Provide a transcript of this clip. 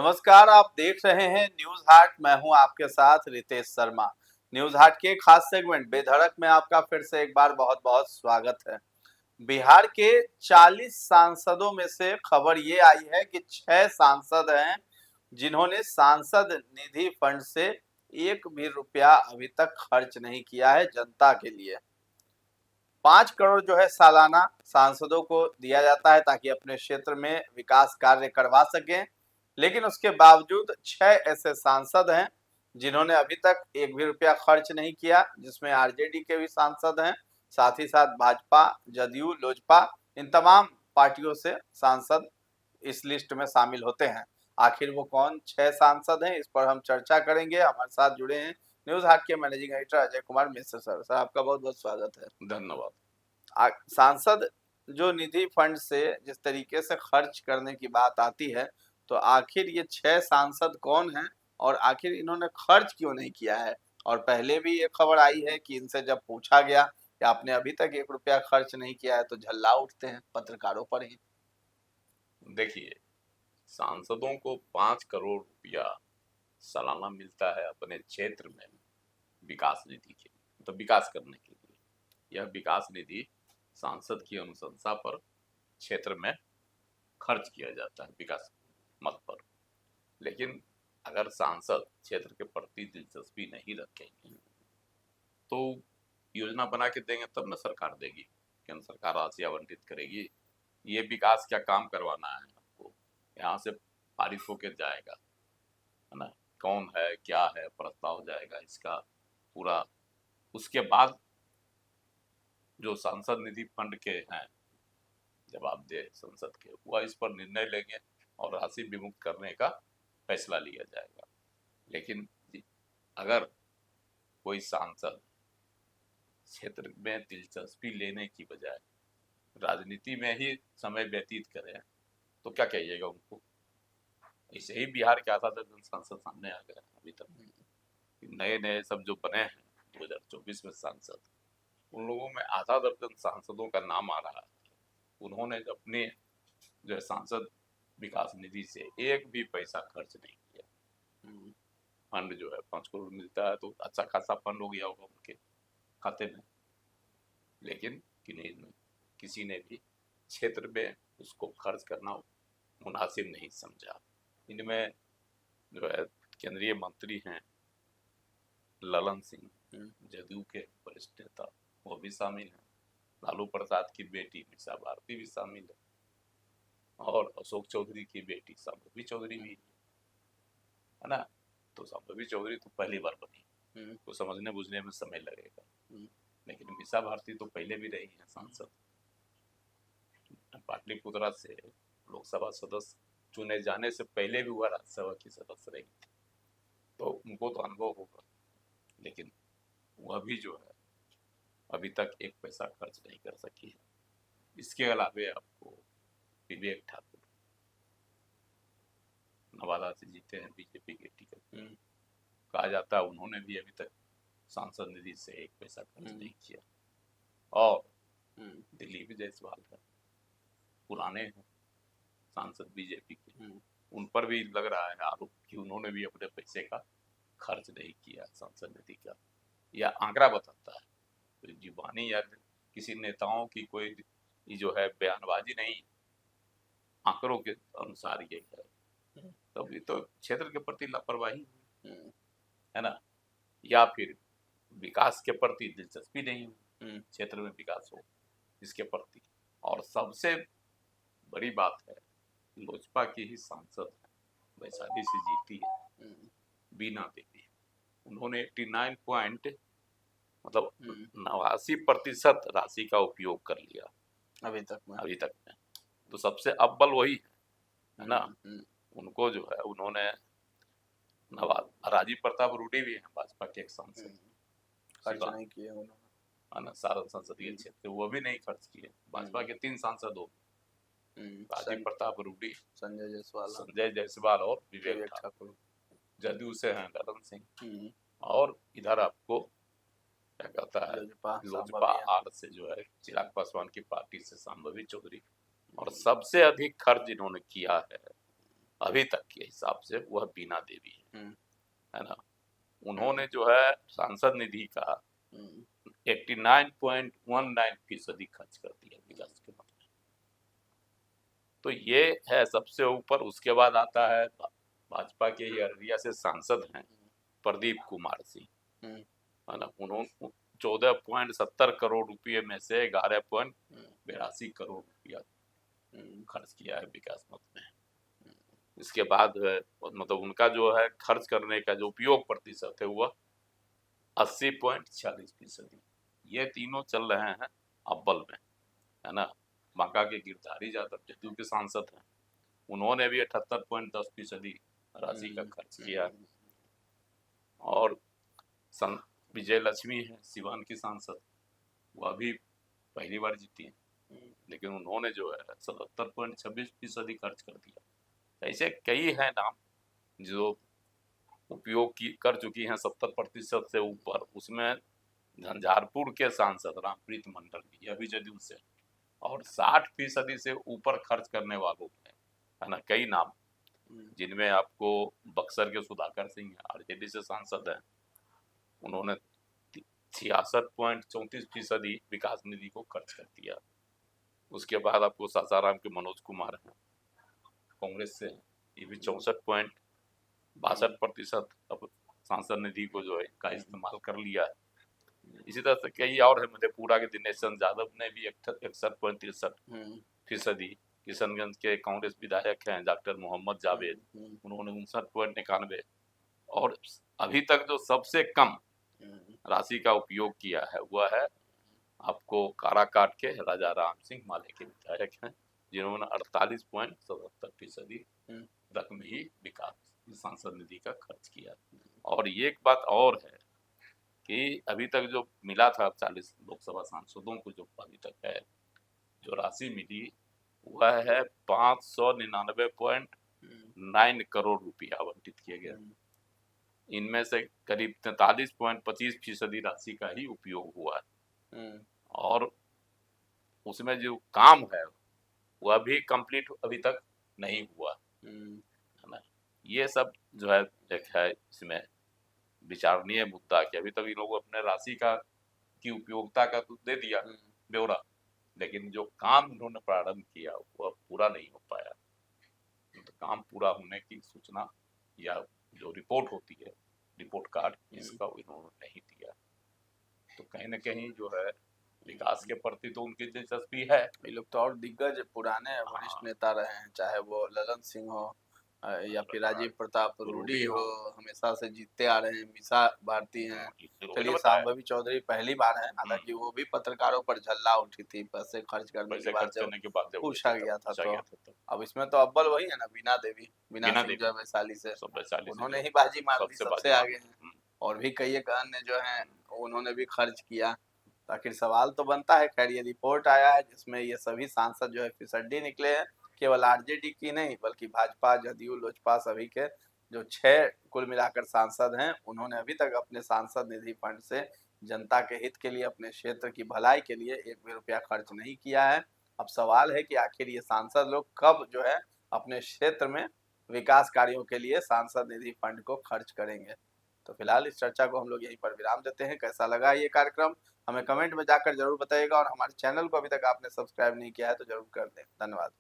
नमस्कार, आप देख रहे हैं न्यूज हाट। मैं हूं आपके साथ रितेश शर्मा। न्यूज हाट के खास सेगमेंट बेधड़क में आपका फिर से एक बार बहुत बहुत स्वागत है। बिहार के 40 सांसदों में से खबर ये आई है कि 6 सांसद हैं जिन्होंने सांसद निधि फंड से एक भी रुपया अभी तक खर्च नहीं किया है जनता के लिए। 5 करोड़ जो है सालाना सांसदों को दिया जाता है ताकि अपने क्षेत्र में विकास कार्य करवा सकें, लेकिन उसके बावजूद 6 ऐसे सांसद हैं जिन्होंने अभी तक एक भी रुपया खर्च नहीं किया, जिसमें आरजेडी के भी सांसद हैं, साथ ही साथ भाजपा, जदयू, लोजपा, इन तमाम पार्टियों से सांसद इस लिस्ट में शामिल होते हैं। आखिर वो कौन 6 सांसद हैं, इस पर हम चर्चा करेंगे। हमारे साथ जुड़े हैं न्यूज हाट के managing editor Ajay Kumar Mishra sir. Sir, आपका बहुत बहुत स्वागत है। धन्यवाद। सांसद जो निधि फंड से जिस तरीके से खर्च करने की बात आती है, तो आखिर ये 6 सांसद कौन हैं और आखिर इन्होंने खर्च क्यों नहीं किया है? और पहले भी ये खबर आई है कि इनसे जब पूछा गया कि आपने अभी तक 1 रुपया खर्च नहीं किया है, तो झल्ला उठते हैं पत्रकारों पर ही। देखिए, सांसदों को 5 करोड़ रुपया सालाना मिलता है अपने क्षेत्र में विकास निधि के लिए, तो विकास करने के लिए। यह विकास निधि सांसद की अनुशंसा पर क्षेत्र में खर्च किया जाता है विकास मद पर। लेकिन अगर सांसद क्षेत्र के प्रति दिलचस्पी नहीं रखेंगे तो योजना बना के देंगे तब न सरकार देगी। केंद्र सरकार राशि आवंटित करेगी, ये विकास क्या काम करवाना है आपको, यहाँ से पारित होकर जाएगा, है ना, कौन है क्या है प्रस्ताव जाएगा इसका पूरा। उसके बाद जो सांसद निधि फंड के हैं जवाबदेह संसद के, वह इस पर निर्णय लेंगे और राशि विमुक्त करने का फैसला लिया जाएगा। लेकिन अगर कोई सांसद क्षेत्र में दिलचस्पी लेने की बजाय राजनीति में ही समय व्यतीत करें तो क्या कहिएगा उनको। ऐसे ही बिहार के आधा दर्जन सांसद सामने आ गए अभी तक। नए नए सब जो बने हैं 2024 में सांसद, उन लोगों में आधा दर्जन सांसदों का नाम आ रहा है। उन्होंने अपने जो है सांसद विकास निधि से एक भी पैसा खर्च नहीं किया। फंड जो है 5 करोड़ मिलता है तो अच्छा खासा फंड हो गया होगा उनके खाते में, लेकिन किसी ने भी क्षेत्र में उसको खर्च करना मुनासिब नहीं समझा। इनमें जो है केंद्रीय मंत्री हैं ललन सिंह, जदयू के वरिष्ठ नेता, वो भी शामिल हैं। लालू प्रसाद की बेटी मीसा भारती भी शामिल है और अशोक चौधरी की बेटी संभवी चौधरी भी है ना। तो संभवी चौधरी तो पहली बार बनी, तो समझने बुझने में समय लगेगा। लेकिन मीसा भारती तो पहले भी रही है सांसद, पाटलिपुत्रा से लोकसभा सदस्य चुने जाने से पहले भी वह राज्यसभा की सदस्य रही थी, तो उनको तो अनुभव होगा। लेकिन वह भी जो है अभी तक एक पैसा खर्च नहीं कर सकी है। इसके अलावे आपको विवेक ठाकुर नवादा से जीते हैं बीजेपी के टिकट, कहा जाता है उन्होंने भी अभी तक सांसद निधि से एक पैसा खर्च नहीं किया। और दिलीप जायसवाल है, पुराने हैं सांसद बीजेपी के, उन पर भी लग रहा है आरोप कि उन्होंने भी अपने पैसे का खर्च नहीं किया सांसद निधि का। यह आंकड़ा बताता है, तो जुबानी या किसी नेताओं की कोई जो है बयानबाजी नहीं, आंकड़ों के अनुसार ये है। तभी तो क्षेत्र के प्रति लापरवाही है ना, या फिर विकास के प्रति दिलचस्पी नहीं है, क्षेत्र में विकास हो इसके प्रति। और सबसे बड़ी बात है लोजपा की ही सांसद है, वैशाली से जीती है बीना देवी, उन्होंने 89% राशि का उपयोग कर लिया अभी तक में। तो सबसे अव्वल वही है ना। उनको जो है उन्होंने राजीव प्रताप रूडी भी है भाजपा के एक सांसद, खर्च नहीं किए उन्होंने सारण संसदीय क्षेत्र, वो भी नहीं खर्च किए। भाजपा के 3 सांसद हो, राजीव प्रताप रूडी, संजय जायसवाल और विवेक ठाकुर। जदयू से हैं ललन सिंह, और इधर आपको क्या कहता है लोजपा आर से जो है चिराग पासवान की पार्टी से संभवी चौधरी। और सबसे अधिक खर्च इन्होंने किया है अभी तक के हिसाब से वह बीना देवी हम्म, है ना। उन्होंने जो है सांसद निधि का 89.19% खर्च कर दिया विकास के मतलब। तो ये है सबसे ऊपर। उसके बाद आता है भाजपा के ही अररिया से सांसद हैं प्रदीप कुमार सिंह, हम्म, है ना। उन्होंने 14.70 करोड़ रुपये में से 11.82 करोड़ रुपया खर्च किया है विकास मत में। इसके बाद मतलब उनका जो है खर्च करने का जो उपयोग प्रतिशत है वह 80.46%। ये तीनों चल रहे हैं अव्वल में, है ना। बांका के गिरधारी यादव जदयू के सांसद हैं, उन्होंने भी 78.10% राशि का खर्च किया है। और विजय लक्ष्मी है सिवान की सांसद, वह भी पहली बार जीती है, लेकिन उन्होंने जो है 77.26% खर्च कर दिया। ऐसे कई हैं नाम जो उपयोग की कर चुकी हैं 70% से ऊपर। उसमें झंझारपुर के सांसद रामप्रीत मंडल भी, यह भी जदयू से, और 60% से ऊपर खर्च करने वालों में, है ना, कई नाम, जिनमें आपको बक्सर के सुधाकर सिंह आरजेडी से सांसद हैं, उन्होंने 66.34% विकास निधि को खर्च कर दिया। उसके बाद आपको सासाराम के मनोज कुमार हैं, कांग्रेस से, ये भी 64.62% अब सांसद निधि को जो है का इस्तेमाल कर लिया है। इसी तरह से कई और है, मधेपुरा के दिनेश चंद्र यादव ने भी 61.63%। किशनगंज के कांग्रेस विधायक हैं डॉक्टर मोहम्मद जावेद, उन्होंने 59.91। और अभी तक जो सबसे कम राशि का उपयोग किया है वह है आपको काराकाट के राजा राम सिंह माले के विधायक हैं, जिन्होंने 48.77% रकम ही विकास सांसद निधि का खर्च किया। और ये एक बात और है कि अभी तक जो मिला था 40 लोकसभा सांसदों को, जो अभी तक है जो राशि मिली वह है 599.9 करोड़ रुपया आवंटित किए गए। इनमें से करीब 43.25% राशि का ही उपयोग हुआ है, और उसमें जो काम है वह भी कंप्लीट अभी तक नहीं हुआ, है ना। ये सब जो है एक है इसमें विचारणीय मुद्दा कि अभी तक इन लोगों अपने राशि का की उपयोगिता का तो दे दिया ब्यौरा, लेकिन जो काम उन्होंने प्रारंभ किया वह पूरा नहीं हो पाया। तो काम पूरा होने की सूचना या जो रिपोर्ट होती है, रिपोर्ट कार्ड, इसका इन्होंने नहीं दिया। तो कहीं ना कहीं जो है विकास के प्रति तो उनकी दिलचस्पी है। ये लोग तो और दिग्गज पुराने वरिष्ठ नेता रहे हैं, चाहे वो ललन सिंह हो या फिर राजीव प्रताप रूडी हो, हमेशा से जीतते आ रहे हैं। मीसा भारती हैं, चलिए शांभवी चौधरी पहली बार है, हालांकि वो भी पत्रकारों पर झल्ला उठी थी पैसे खर्च करने के बाद जब पूछा गया था। तो अब इसमें तो अव्वल वही है ना, बीना देवी, बीना सिंह जो वैशाली से, उन्होंने ही बाजी मार दी, सबसे आगे हैं। और भी कई एक अन्य जो है उन्होंने भी खर्च किया। आखिर सवाल तो बनता है। खैर ये रिपोर्ट आया है जिसमें ये सभी सांसद जो है फिसड्डी निकले हैं, केवल आरजेडी की नहीं बल्कि भाजपा, जदयू, लोजपा सभी के जो 6 कुल मिलाकर सांसद हैं, उन्होंने अभी तक अपने सांसद निधि फंड से जनता के हित के लिए, अपने क्षेत्र की भलाई के लिए एक भी रुपया खर्च नहीं किया है। अब सवाल है कि आखिर ये सांसद लोग कब जो है अपने क्षेत्र में विकास कार्यों के लिए सांसद निधि फंड को खर्च करेंगे। तो फिलहाल इस चर्चा को हम लोग यहीं पर विराम देते हैं। कैसा लगा ये कार्यक्रम हमें कमेंट में जाकर जरूर बताइएगा, और हमारे चैनल को अभी तक आपने सब्सक्राइब नहीं किया है तो जरूर कर दें। धन्यवाद।